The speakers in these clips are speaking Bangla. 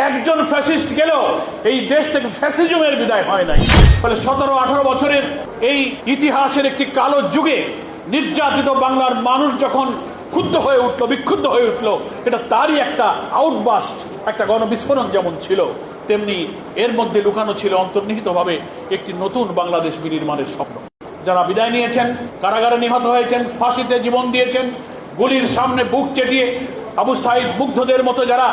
একজন ফ্যাসিস্ট গেলেও এই দেশ থেকে ফ্যাসিজমের বিদায় হয় নাই। ফলে 17-18 বছরের এই ইতিহাসের একটি কালো যুগে নির্যাতিত বাংলার মানুষ যখন ক্ষুব্ধ হয়ে উঠলো, বিক্ষুব্ধ হয়ে উঠলো, এটা তারই একটা আউটবাস্ট, একটা গণবিস্ফোরণ যেমন ছিল, তেমনি এর মধ্যে লুকানো ছিল অন্তর্নিহিতভাবে একটি নতুন বাংলাদেশ বিনির্মাণের স্বপ্ন। যারা বিদায় নিয়েছেন, কারাগারে নিহত হয়েছেন, ফাঁসিতে জীবন দিয়েছেন, গুলির সামনে বুক চেটিয়ে আবু সাইদ মুগ্ধদের মতো যারা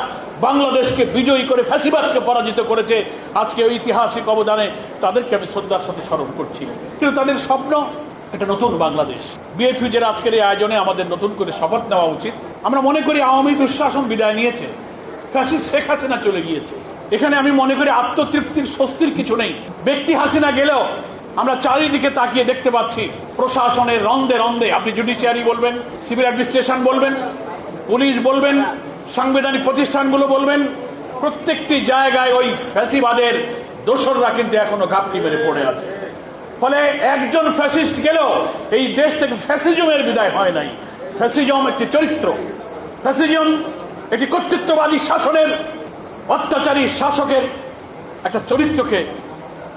বাংলাদেশকে বিজয়ী করে ফ্যাসিবাদকে পরাজিত করেছে, আজকে ঐতিহাসিক অবদানে তাদেরকে আমি শ্রদ্ধার সাথে স্মরণ করছি। কিন্তু তাদের স্বপ্ন একটা নতুন বাংলাদেশ। বিএফইউজের আজকের এই আয়োজনে আমাদের নতুন করে শপথ নেওয়া উচিত। আমরা মনে করি আওয়ামী দুঃশাসন বিদায় নিয়েছে, ফ্যাসিস্ট শেখ হাসিনা চলে গিয়েছে। এখানে আমি মনে করি আত্মতৃপ্তির, স্বস্তির কিছু নেই। ব্যক্তি হাসিনা গেলেও আমরা চারিদিকে তাকিয়ে দেখতে পাচ্ছি প্রশাসনের রন্ধে রন্ধে, আপনি জুডিশিয়ারি বলবেন, সিভিল অ্যাডমিনিস্ট্রেশন বলবেন, পুলিশ বলবেন, সাংবিধানিক প্রতিষ্ঠানগুলো বলবেন, প্রত্যেকটি জায়গায় ওই ফ্যাসিবাদের দোসররা কিন্তু এখনো ঘাপটি মেরে পড়ে আছে। ফলে একজন ফ্যাসিস্ট গেলেও এই দেশ থেকে ফ্যাসিজমের বিদায় হয় নাই। ফ্যাসিজম একটি চরিত্র, ফ্যাসিজম একটি কর্তৃত্ববাদী শাসনের, অত্যাচারী শাসকের একটা চরিত্রকে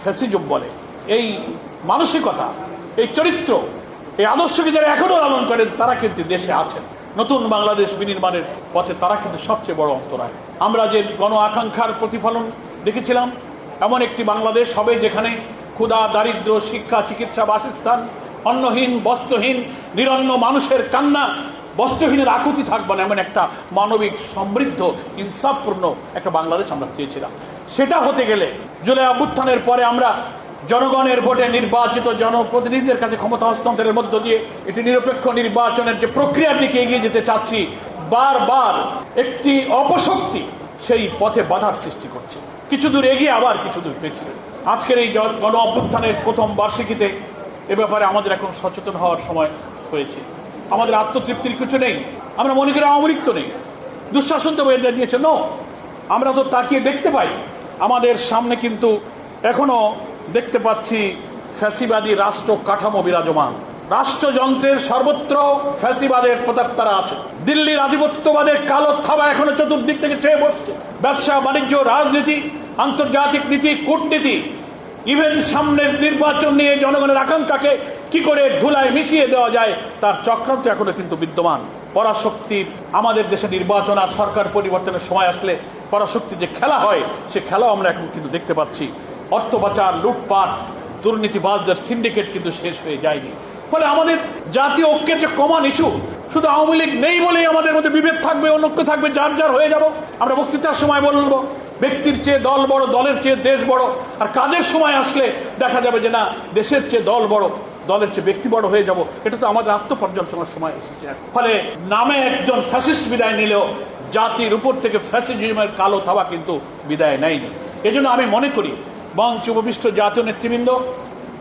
ফ্যাসিজম বলে। এই মানসিকতা, এই চরিত্র, এই আদর্শকে যারা এখনো লালন করেন তারা কিন্তু দেশে আছেন। নতুন বাংলাদেশ বিনির্মাণের পথে তারা কিন্তু সবচেয়ে বড় অন্তরায়। আমরা যে গণ আকাঙ্ক্ষার প্রতিফলন দেখেছিলাম, এমন একটি বাংলাদেশ হবে যেখানে ক্ষুধা, দারিদ্র, শিক্ষা, চিকিৎসা, বাসস্থান, অন্নহীন, বস্ত্রহীন, নিরন্ন মানুষের কান্না, বস্ত্রহীনের আকুতি থাকবে না, এমন একটা মানবিক, সমৃদ্ধ, ইনসাফপূর্ণ একটা বাংলাদেশ আমরা চেয়েছিলাম। সেটা হতে গেলে জুলাই অভ্যুত্থানের পরে আমরা জনগণের ভোটে নির্বাচিত জনপ্রতিনিধিদের কাছে ক্ষমতা হস্তান্তরের মধ্য দিয়ে এটি নিরপেক্ষ নির্বাচনের যে প্রক্রিয়ার দিকে এগিয়ে যেতে চাচ্ছি, বারবার একটি অপশক্তি সেই পথে বাধার সৃষ্টি করছে। কিছু দূর এগিয়ে আবার কিছু দূর পেছিয়ে। আজকের এই গণ অভ্যুত্থানের প্রথম বার্ষিকীতে এ ব্যাপারে আমাদের এখন সচেতন হওয়ার সময় হয়েছে। আমাদের আত্মতৃপ্তির কিছু নেই। আমরা মনে করি আওয়ামী লীগ তো নেই, দুঃশাসন তো বেঁধে দিয়েছে। নো, আমরা তো তাকিয়ে দেখতে পাই আমাদের সামনে কিন্তু এখনো দেখতে পাচ্ছি ফ্যাসিবাদী রাষ্ট্র কাঠামো বিরাজমান। রাষ্ট্রযন্ত্রের সর্বত্র ফ্যাসিবাদের প্রতাপতারা আছে। দিল্লির আধিপত্যবাদের কালো থাবা এখনো চতুর্দিক থেকে চেয়ে বসছে। ব্যবসা, বাণিজ্য, রাজনীতি, আন্তর্জাতিক নীতি, কূটনীতি, ইভেন সামনের নির্বাচন নিয়ে জনগণের আকাঙ্ক্ষাকে কি করে ধুলায় মিশিয়ে দেওয়া যায় তার চক্রান্ত এখনো কিন্তু বিদ্যমান। পরাশক্তির আমাদের দেশে নির্বাচন আর সরকার পরিবর্তনের সময় আসলে পরাশক্তির যে খেলা হয়, সে খেলাও আমরা এখন কিন্তু দেখতে পাচ্ছি। অর্থ পাচার, লুটপাট, দুর্নীতিবাজদের সিন্ডিকেট কিন্তু শেষ হয়ে যায়নি। ফলে আমাদের জাতীয় ঐক্যের যে কমন ইস্যু, শুধু আওয়ামী লীগ নেই বলেই আমাদের মধ্যে বিভেদ থাকবে, অনৈক্য থাকবে, যার যার হয়ে যাব। আমরা বক্তৃতার সময় বলবো ব্যক্তির চেয়ে দল বড়, দলের চেয়ে দেশ বড়, আর কাজের সময় আসলে দেখা যাবে যে না, দেশের চেয়ে দল বড়, দলের চেয়ে ব্যক্তি বড় হয়ে যাব। এটা তো আমাদের আত্মপর্যালোচনার সময় এসেছে। ফলে নামে একজন ফ্যাসিস্ট বিদায় নিলেও জাতির উপর থেকে ফ্যাসিজমের কালো থাবা কিন্তু বিদায় নেয়নি। এজন্য আমি মনে করি মঞ্চে উপবিষ্ট জাতীয় নেতৃবৃন্দ,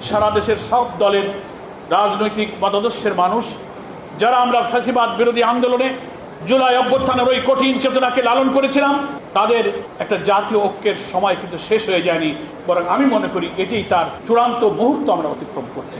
সারা দেশের সব দলের রাজনৈতিক মতাদর্শের মানুষ, যারা আমরা ফ্যাসিবাদ বিরোধী আন্দোলনে জুলাই অভ্যুত্থানের ওই কঠিন চেতনাকে লালন করেছিলাম, তাদের একটা জাতীয় ঐক্যের সময় কিন্তু শেষ হয়ে যায়নি, বরং আমি মনে করি এটাই তার চূড়ান্ত মুহূর্ত আমরা অতিক্রম করছি।